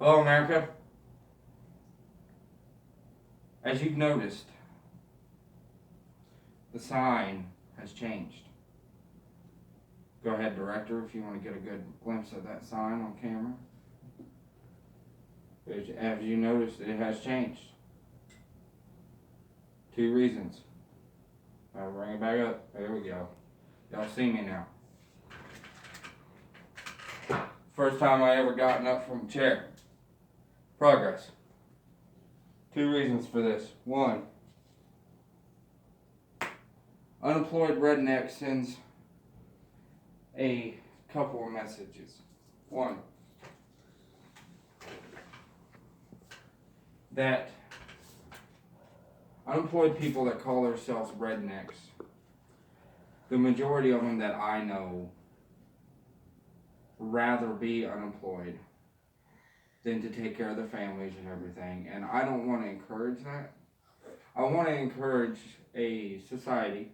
Hello, America. As you've noticed, the sign has changed. Go ahead, director, if you want to get a good glimpse of that sign on camera. As you noticed, it has changed. Two reasons. I'll bring it back up. There we go. Y'all see me now. First time I ever gotten up from a chair. Progress. Two reasons for this. One, unemployed redneck sends a couple of messages. One, that unemployed people that call themselves rednecks, the majority of them that I know rather be unemployed than to take care of their families and everything. And I don't want to encourage that. I want to encourage a society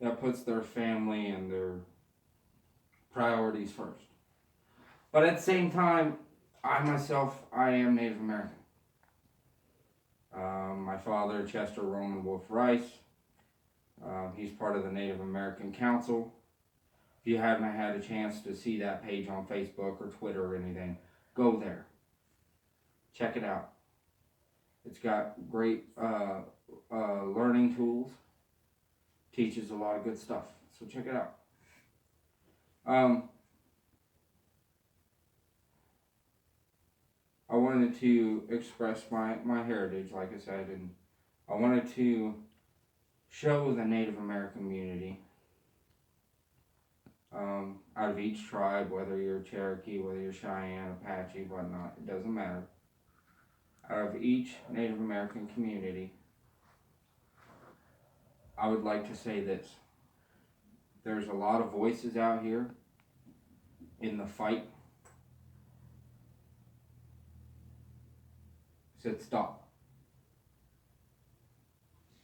that puts their family and their priorities first. But at the same time, I am Native American. My father, Chester Roman Wolf Rice, he's part of the Native American Council. If you haven't had a chance to see that page on Facebook or Twitter or anything, go there. Check it out. It's got great learning tools. Teaches a lot of good stuff. So check it out. I wanted to express my heritage, like I said, and I wanted to show the Native American community out of each tribe, whether you're Cherokee, whether you're Cheyenne, Apache, whatnot, it doesn't matter. Out of each Native American community, I would like to say this. There's a lot of voices out here in the fight. Said stop.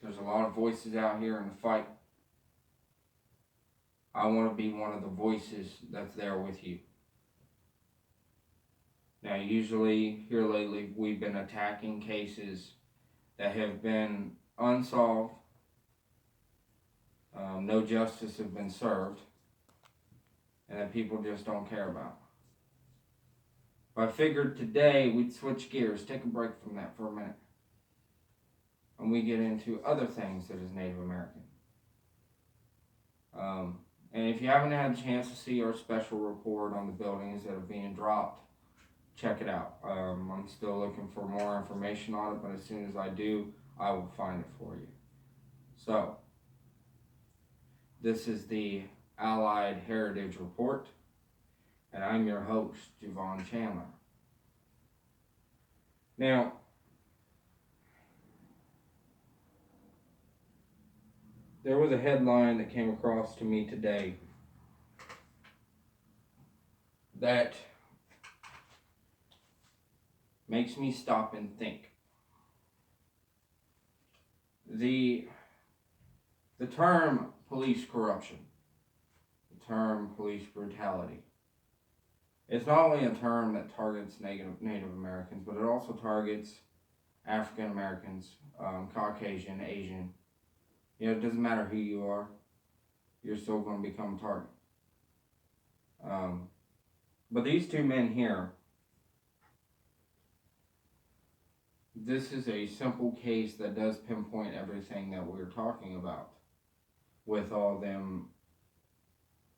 There's a lot of voices out here in the fight. I want to be one of the voices that's there with you. Now, usually here lately, we've been attacking cases that have been unsolved. No justice has been served, and that people just don't care about. But I figured today we'd switch gears, take a break from that for a minute, and we get into other things that is Native American. And if you haven't had a chance to see our special report on the buildings that are being dropped, check it out. I'm still looking for more information on it, but as soon as I do, I will find it for you. So, this is the Allied Heritage Report, and I'm your host, Javon Chandler. Now, there was a headline that came across to me today that makes me stop and think. The term police corruption, the term police brutality, it's not only a term that targets Native Americans, but it also targets African Americans, Caucasian, Asian. You know, it doesn't matter who you are, you're still going to become a target. But these two men here, this is a simple case that does pinpoint everything that we're talking about with all them,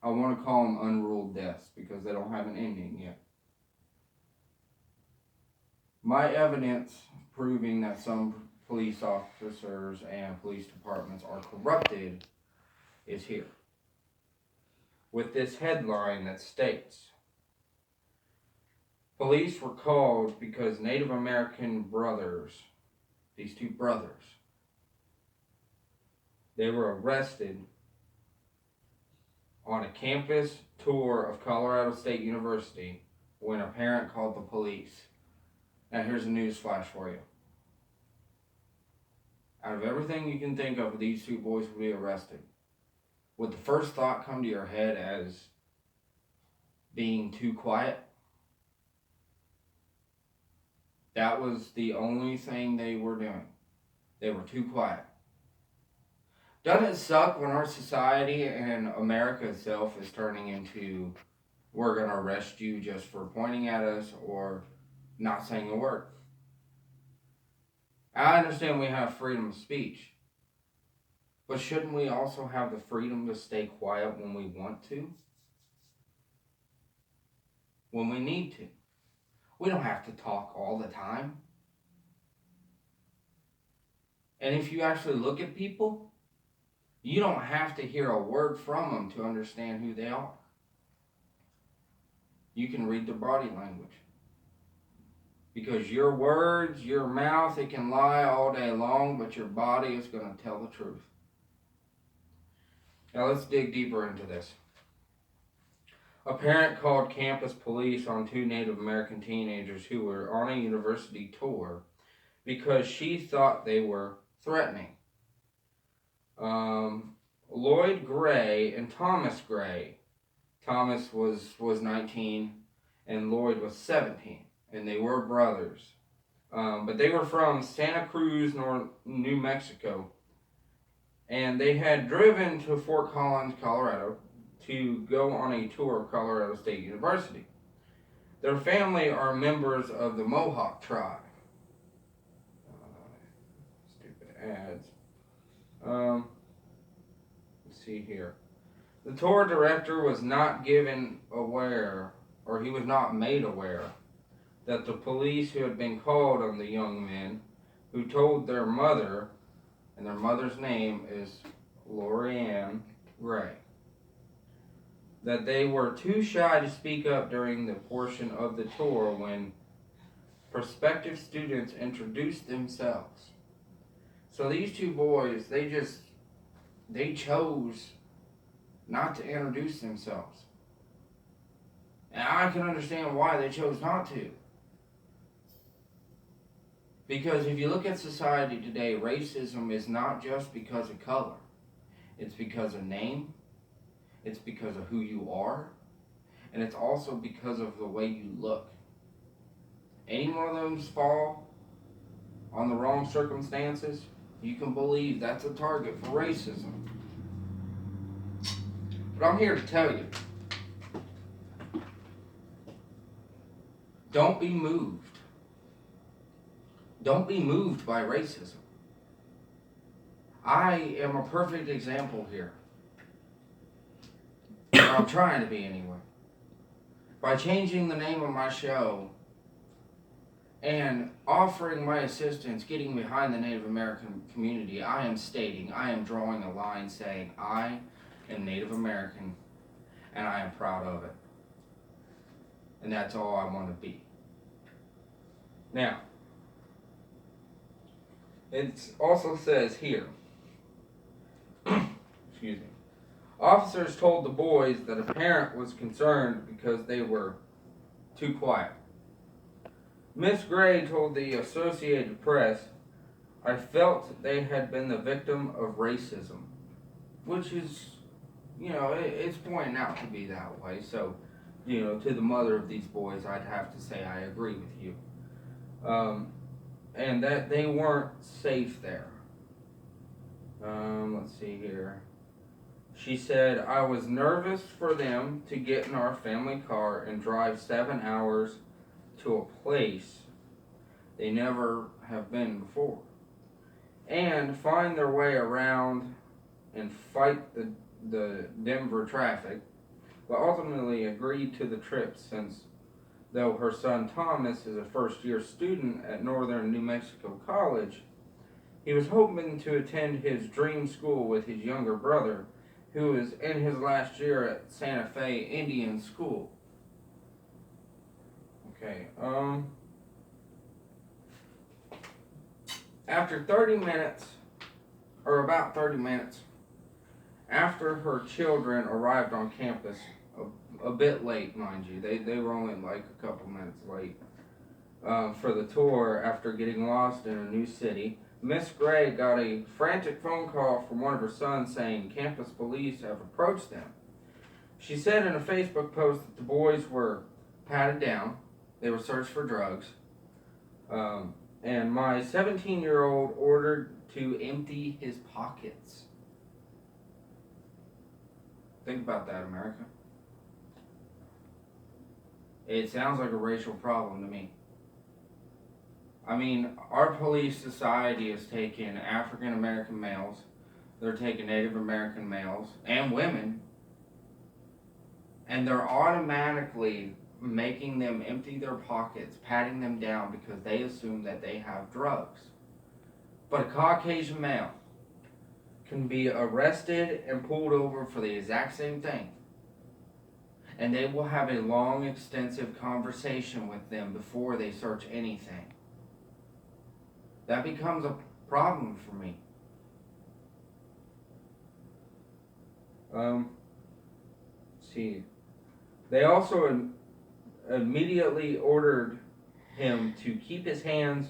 I want to call them unruled deaths because they don't have an ending yet. My evidence proving that some police officers and police departments are corrupted is here. With this headline that states, police were called because Native American brothers, these two brothers, they were arrested on a campus tour of Colorado State University when a parent called the police. Now here's a news flash for you. Out of everything you can think of, these two boys would be arrested. Would the first thought come to your head as being too quiet? That was the only thing they were doing. They were too quiet. Doesn't it suck when our society and America itself is turning into, we're going to arrest you just for pointing at us or not saying a word? I understand we have freedom of speech, but shouldn't we also have the freedom to stay quiet when we want to? When we need to. We don't have to talk all the time. And if you actually look at people, you don't have to hear a word from them to understand who they are. You can read their body language. Because your words, your mouth, it can lie all day long, but your body is going to tell the truth. Now let's dig deeper into this. A parent called campus police on 2 Native American teenagers who were on a university tour because she thought they were threatening. Lloyd Gray and Thomas Gray. Thomas was 19 and Lloyd was 17, and they were brothers. But they were from Santa Cruz, New Mexico, and they had driven to Fort Collins, Colorado, to go on a tour of Colorado State University. Their family are members of the Mohawk tribe. Stupid ads. Let's see here. The tour director was not given aware, or he was not made aware, that the police who had been called on the young men, who told their mother, and their mother's name is Lorianne Gray, that they were too shy to speak up during the portion of the tour when prospective students introduced themselves. So these 2 boys, they chose not to introduce themselves. And I can understand why they chose not to. Because if you look at society today, racism is not just because of color. It's because of name. It's because of who you are. And it's also because of the way you look. Any one of those fall on the wrong circumstances, you can believe that's a target for racism. But I'm here to tell you, don't be moved. Don't be moved by racism. I am a perfect example here. I'm trying to be anyway. By changing the name of my show and offering my assistance, getting behind the Native American community, I am drawing a line saying, I am Native American, and I am proud of it. And that's all I want to be. Now, it also says here, excuse me, officers told the boys that a parent was concerned because they were too quiet. Miss Gray told the Associated Press, I felt they had been the victim of racism, which is, it's pointing out to be that way. So, to the mother of these boys, I'd have to say I agree with you. And that they weren't safe there. Let's see here. She said, I was nervous for them to get in our family car and drive 7 hours to a place they never have been before, and find their way around and fight the Denver traffic, but ultimately agreed to the trip since though her son Thomas is a first-year student at Northern New Mexico College, he was hoping to attend his dream school with his younger brother, who is in his last year at Santa Fe Indian School. Okay, after 30 minutes, or about 30 minutes, after her children arrived on campus, a bit late, mind you, they were only like a couple minutes late, for the tour after getting lost in a new city, Miss Gray got a frantic phone call from one of her sons saying campus police have approached them. She said in a Facebook post that the boys were patted down, they were searched for drugs, And my 17-year-old ordered to empty his pockets. Think about that, America. It sounds like a racial problem to me. I mean, our police society has taken African American males, they're taking Native American males and women, and they're automatically making them empty their pockets, patting them down because they assume that they have drugs. But a Caucasian male can be arrested and pulled over for the exact same thing. And they will have a long, extensive conversation with them before they search anything. That becomes a problem for me. See. They also immediately ordered him to keep his hands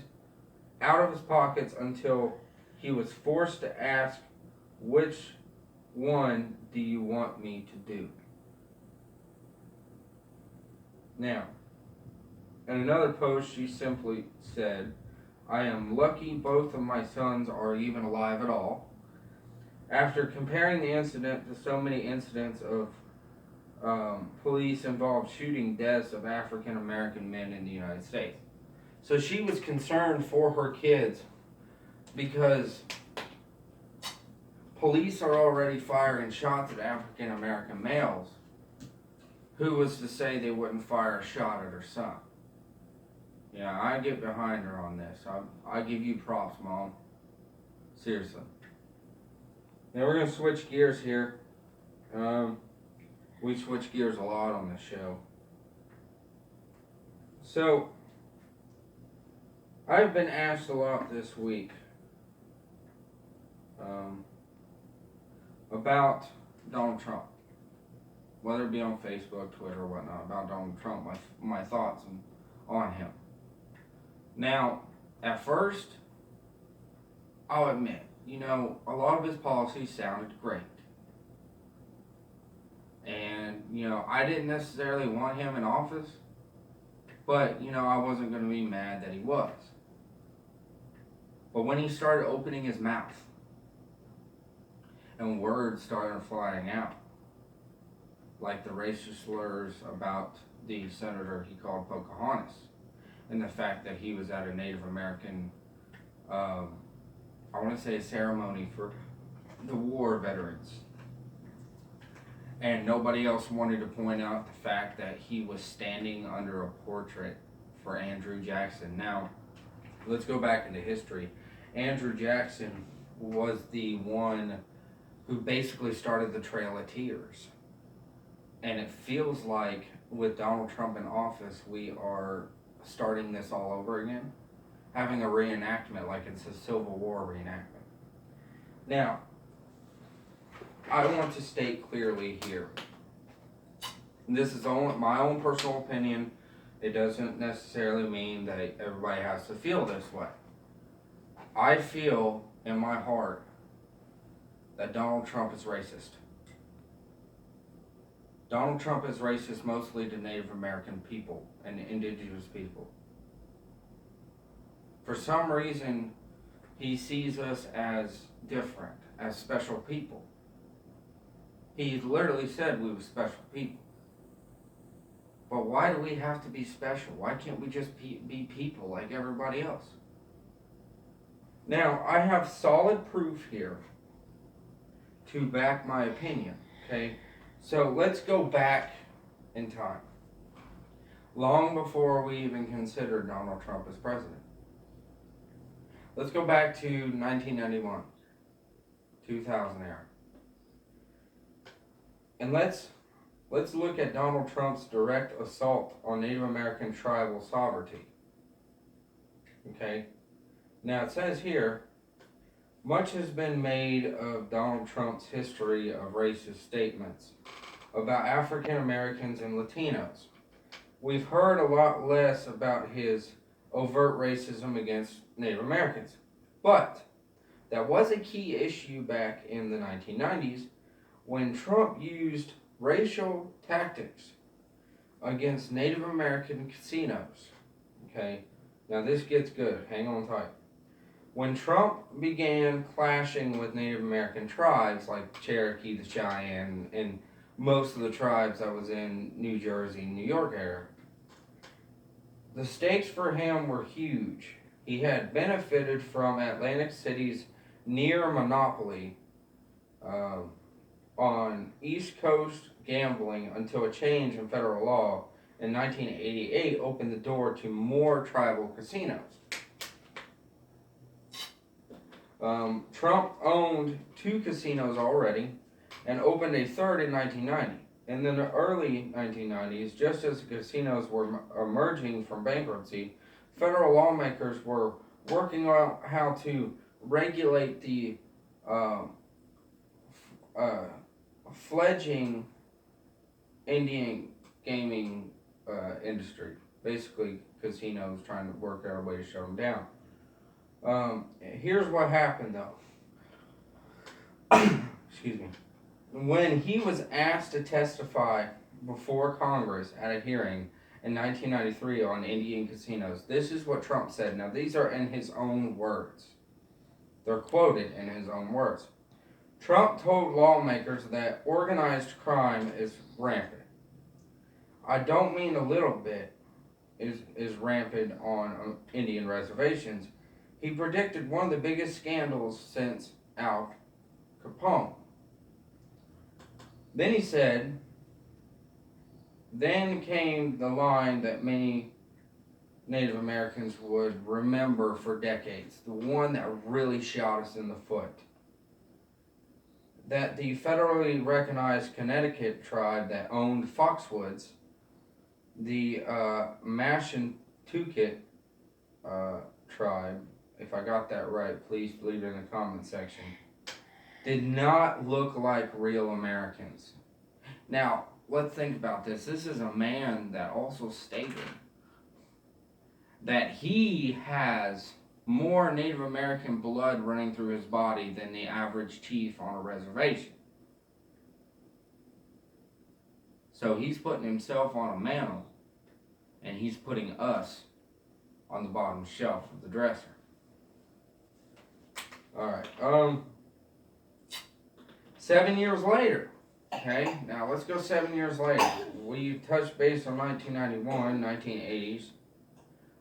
out of his pockets until he was forced to ask, "Which one do you want me to do?" Now, in another post, she simply said, "I am lucky both of my sons are even alive at all." After comparing the incident to so many incidents of police-involved shooting deaths of African American men in the United States. So she was concerned for her kids because police are already firing shots at African American males. Who was to say they wouldn't fire a shot at her son? Yeah, I get behind her on this. I give you props, Mom. Seriously. Now we're going to switch gears here. We switch gears a lot on this show. So, I've been asked a lot this week about Donald Trump. Whether it be on Facebook, Twitter, or whatnot, about Donald Trump, my thoughts on him. Now, at first, I'll admit, a lot of his policies sounded great. And, I didn't necessarily want him in office, but, I wasn't going to be mad that he was. But when he started opening his mouth, and words started flying out, like the racist slurs about the senator he called Pocahontas, and the fact that he was at a Native American, I want to say a ceremony for the war veterans. And nobody else wanted to point out the fact that he was standing under a portrait for Andrew Jackson. Now, let's go back into history. Andrew Jackson was the one who basically started the Trail of Tears. And it feels like with Donald Trump in office, we are starting this all over again. Having a reenactment like it's a Civil War reenactment. Now, I want to state clearly here, this is only my own personal opinion. It doesn't necessarily mean that everybody has to feel this way. I feel in my heart that Donald Trump is racist. Donald Trump is racist mostly to Native American people and indigenous people. For some reason, he sees us as different, as special people. He literally said we were special people. But why do we have to be special? Why can't we just be people like everybody else? Now, I have solid proof here to back my opinion, okay? So let's go back in time. Long before we even considered Donald Trump as president. Let's go back to 1991, 2000 era. And let's look at Donald Trump's direct assault on Native American tribal sovereignty. Okay? Now it says here, much has been made of Donald Trump's history of racist statements about African Americans and Latinos. We've heard a lot less about his overt racism against Native Americans. But that was a key issue back in the 1990s when Trump used racial tactics against Native American casinos. Okay? Now this gets good. Hang on tight. When Trump began clashing with Native American tribes like Cherokee, the Cheyenne, and most of the tribes that was in New Jersey, New York area, the stakes for him were huge. He had benefited from Atlantic City's near monopoly on East Coast gambling until a change in federal law in 1988 opened the door to more tribal casinos. Trump owned 2 casinos already and opened a third in 1990. In the early 1990s, just as the casinos were emerging from bankruptcy, federal lawmakers were working on how to regulate the fledgling Indian gaming industry. Basically, casinos trying to work out a way to shut them down. Here's what happened though. Excuse me. When he was asked to testify before Congress at a hearing in 1993 on Indian casinos, this is what Trump said. Now, these are in his own words. They're quoted in his own words. Trump told lawmakers that organized crime is rampant. I don't mean a little bit is rampant on Indian reservations. He predicted one of the biggest scandals since Al Capone. Then he said, then came the line that many Native Americans would remember for decades, the one that really shot us in the foot. That the federally recognized Connecticut tribe that owned Foxwoods, the Mashantucket tribe, if I got that right, please leave it in the comment section, did not look like real Americans. Now, let's think about this. This is a man that also stated that he has more Native American blood running through his body than the average chief on a reservation. So he's putting himself on a mantle, and he's putting us on the bottom shelf of the dresser. Alright, 7 years later, okay, now let's go 7 years later. We touched base on 1991, 1980s.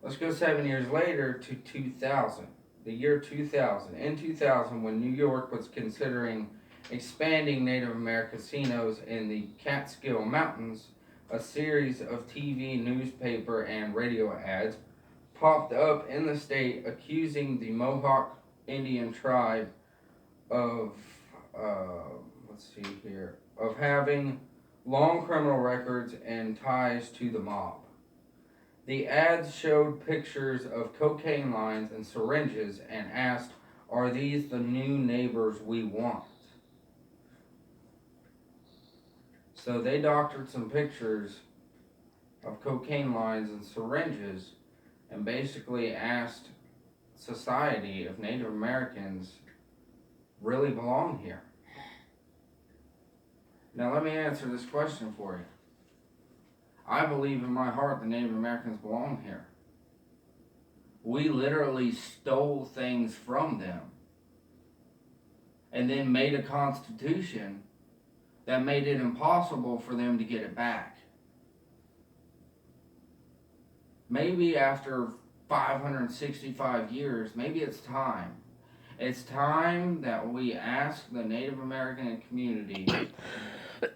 Let's go 7 years later to 2000, the year 2000. In 2000, when New York was considering expanding Native American casinos in the Catskill Mountains, a series of TV, newspaper, and radio ads popped up in the state accusing the Mohawk Indian tribe of, of having long criminal records and ties to the mob. The ads showed pictures of cocaine lines and syringes and asked, "Are these the new neighbors we want?" So they doctored some pictures of cocaine lines and syringes and basically asked society if Native Americans really belong here. Now let me answer this question for you. I believe in my heart the Native Americans belong here. We literally stole things from them and then made a constitution that made it impossible for them to get it back. Maybe after 565 years, maybe it's time. It's time that we ask the Native American community,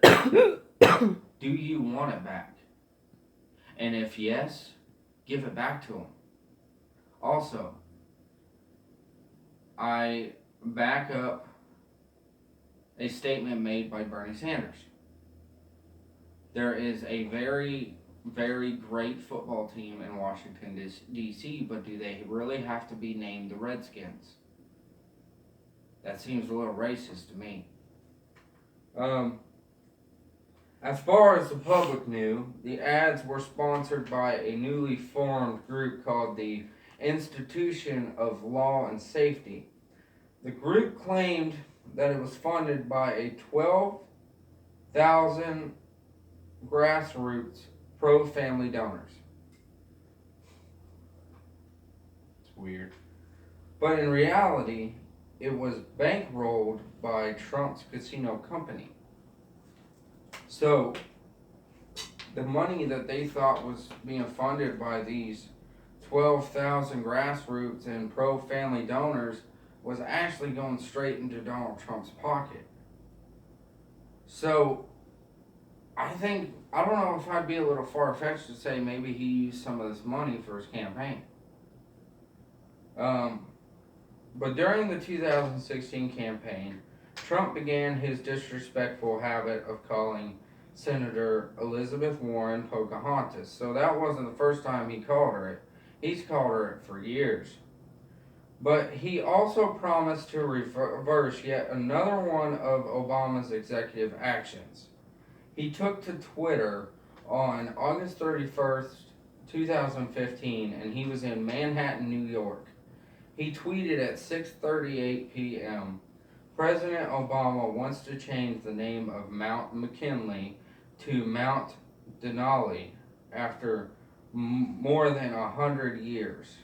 do you want it back? And if yes, give it back to them. Also, I back up a statement made by Bernie Sanders. There is a very, very great football team in Washington, D.C., but do they really have to be named the Redskins? That seems a little racist to me. As far as the public knew, the ads were sponsored by a newly formed group called the Institution of Law and Safety. The group claimed that it was funded by a 12,000 grassroots pro-family donors. weird. But in reality, it was bankrolled by Trump's casino company. So, the money that they thought was being funded by these 12,000 grassroots and pro-family donors was actually going straight into Donald Trump's pocket. So, I don't know if I'd be a little far-fetched to say maybe he used some of this money for his campaign. But during the 2016 campaign, Trump began his disrespectful habit of calling Senator Elizabeth Warren Pocahontas. So that wasn't the first time he called her it. He's called her it for years. But he also promised to reverse yet another one of Obama's executive actions. He took to Twitter on August 31st, 2015, and he was in Manhattan, New York. He tweeted at 6:38 p.m., President Obama wants to change the name of Mount McKinley to Mount Denali after more than 100 years.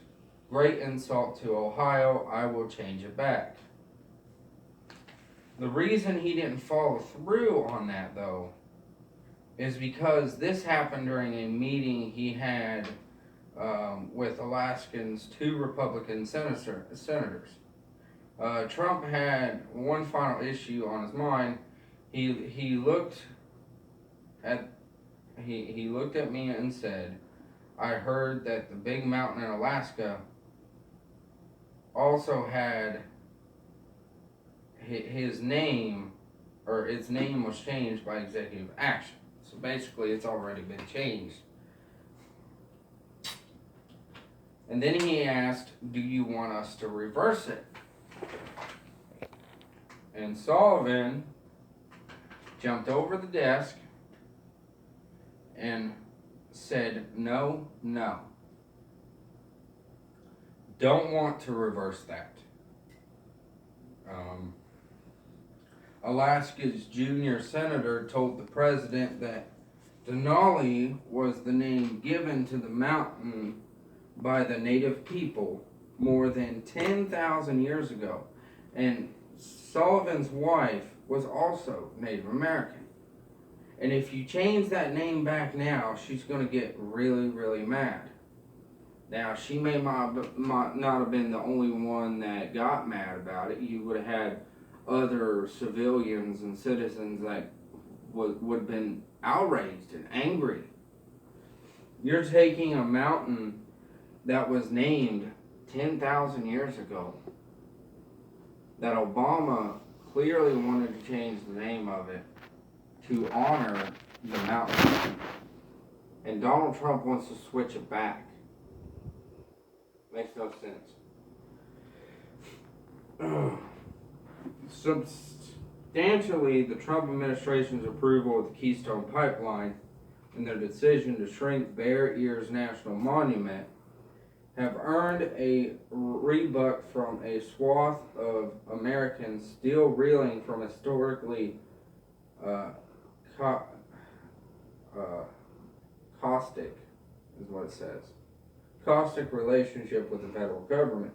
Great insult to Ohio, I will change it back. The reason he didn't follow through on that, though, is because this happened during a meeting he had with Alaskans, 2 Republican senators. Trump had one final issue on his mind. He looked at me and said, "I heard that the big mountain in Alaska also had his name, or its name was changed by executive action." So basically, it's already been changed. And then he asked, "Do you want us to reverse it?" And Sullivan jumped over the desk and said, "No, no. Don't want to reverse that." Alaska's junior senator told the president that Denali was the name given to the mountain by the native people more than 10,000 years ago. And Sullivan's wife was also Native American. And if you change that name back now, she's going to get really, really mad. Now, she may not have been the only one that got mad about it. You would have had other civilians and citizens that would have been outraged and angry. You're taking a mountain that was named 10,000 years ago, that Obama clearly wanted to change the name of it to honor the mountain. And Donald Trump wants to switch it back. Makes no sense. Substantially, the Trump administration's approval of the Keystone Pipeline and their decision to shrink Bear Ears National Monument have earned a rebut from a swath of Americans still reeling from historically caustic, is what it says, caustic relationship with the federal government.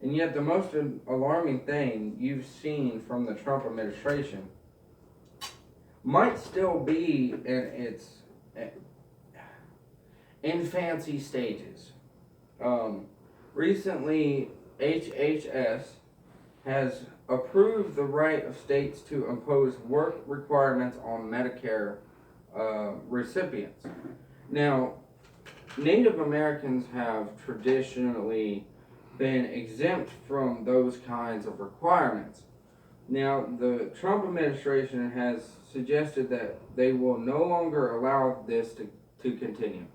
And yet the most alarming thing you've seen from the Trump administration might still be in its infancy stages. Recently, HHS has approved the right of states to impose work requirements on Medicare recipients. Now, Native Americans have traditionally been exempt from those kinds of requirements. Now, the Trump administration has suggested that they will no longer allow this to continue.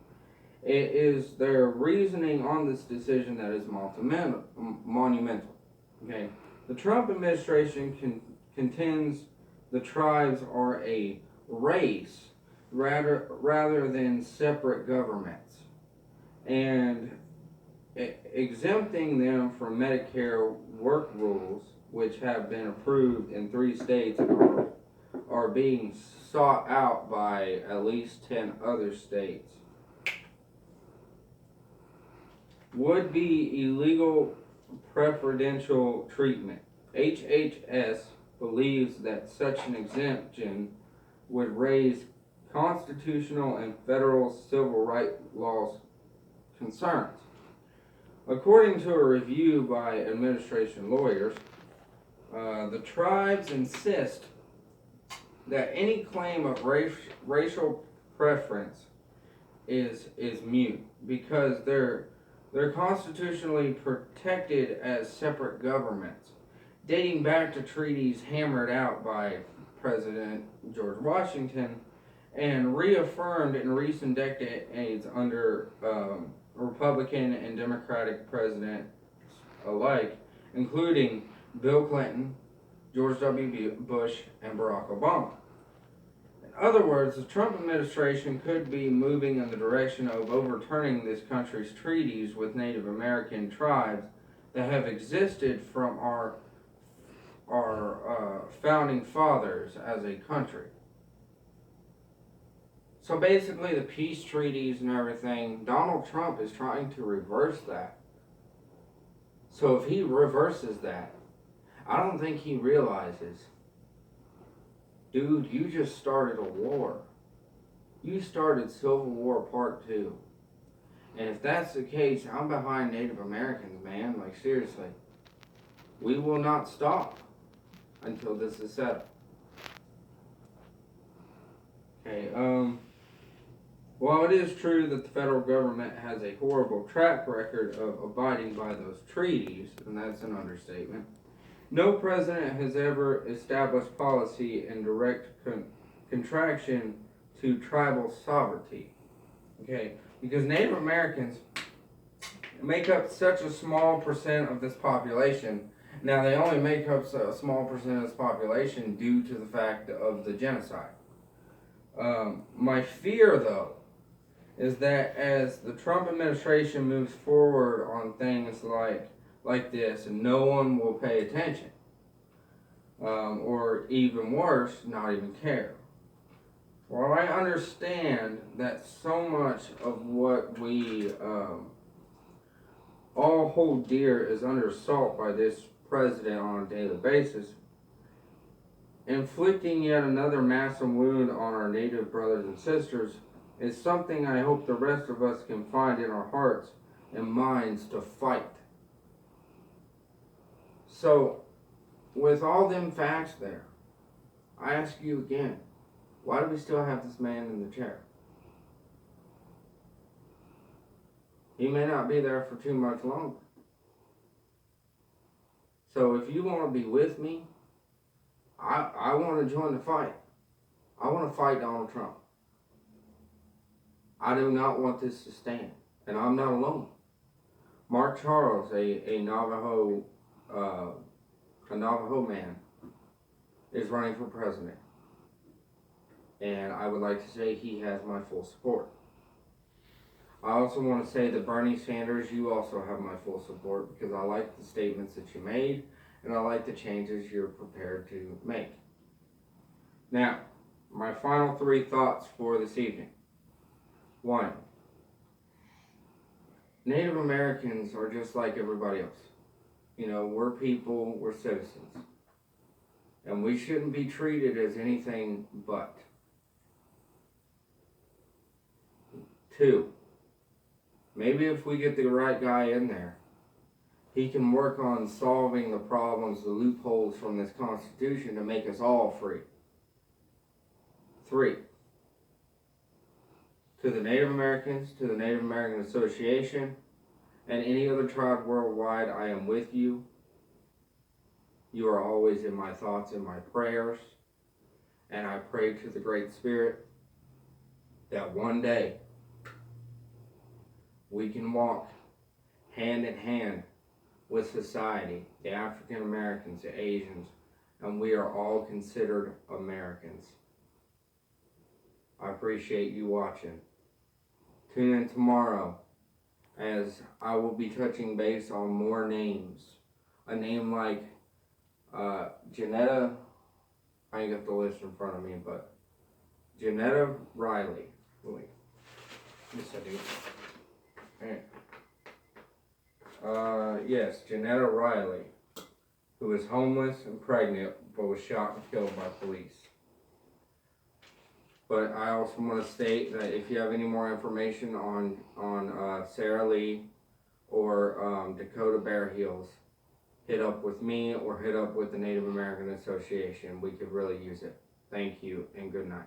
It is their reasoning on this decision that is monumental. Okay, the Trump administration contends the tribes are a race rather than separate governments, and exempting them from Medicare work rules, which have been approved in 3 states and are being sought out by at least 10 other states. would be illegal preferential treatment. HHS believes that such an exemption would raise constitutional and federal civil rights laws concerns. According to a review by administration lawyers, the tribes insist that any claim of racial preference is mute because they're constitutionally protected as separate governments, dating back to treaties hammered out by President George Washington and reaffirmed in recent decades under Republican and Democratic presidents alike, including Bill Clinton, George W. Bush, and Barack Obama. In other words, the Trump administration could be moving in the direction of overturning this country's treaties with Native American tribes that have existed from our founding fathers as a country. So basically, the peace treaties and everything, Donald Trump is trying to reverse that. So if he reverses that, I don't think he realizes, dude, you just started a war. You started Civil War Part 2. And if that's the case, I'm behind Native Americans, man. Like, seriously. We will not stop until this is settled. Okay, while it is true that the federal government has a horrible track record of abiding by those treaties, and that's an understatement, no president has ever established policy in direct contraction to tribal sovereignty. Okay, because Native Americans make up such a small percent of this population. Now, they only make up a small percent of this population due to the fact of the genocide. My fear, though, is that as the Trump administration moves forward on things like this, and no one will pay attention, or even worse, not even care. Well, I understand that so much of what we all hold dear is under assault by this president on a daily basis, inflicting yet another massive wound on our Native brothers and sisters is something I hope the rest of us can find in our hearts and minds to fight. So, with all them facts there, I ask you again, why do we still have this man in the chair? He may not be there for too much longer. So if you want to be with me, I want to join the fight. I want to fight Donald Trump. I do not want this to stand, and I'm not alone. Mark Charles, a Navajo man, is running for president, and I would like to say he has my full support. I also want to say that Bernie Sanders, you also have my full support because I like the statements that you made, and I like the changes you're prepared to make. Now, my final 3 thoughts for this evening. 1, Native Americans are just like everybody else. You know, we're people, we're citizens. And we shouldn't be treated as anything but. 2, maybe if we get the right guy in there, he can work on solving the problems, the loopholes from this Constitution to make us all free. 3, to the Native Americans, to the Native American Association, and any other tribe worldwide, I am with you. You are always in my thoughts and my prayers. And I pray to the Great Spirit that one day we can walk hand in hand with society, the African Americans, the Asians, and we are all considered Americans. I appreciate you watching. Tune in tomorrow as I will be touching base on more names. A name like Janetta, I ain't got the list in front of me, but Janetta Riley. Wait. Yes, I do. Alright. Yes, Janetta Riley, who was homeless and pregnant, but was shot and killed by police. But I also want to state that if you have any more information on Sarah Lee or Dakota Bear Heels, hit up with me or hit up with the Native American Association. We could really use it. Thank you and good night.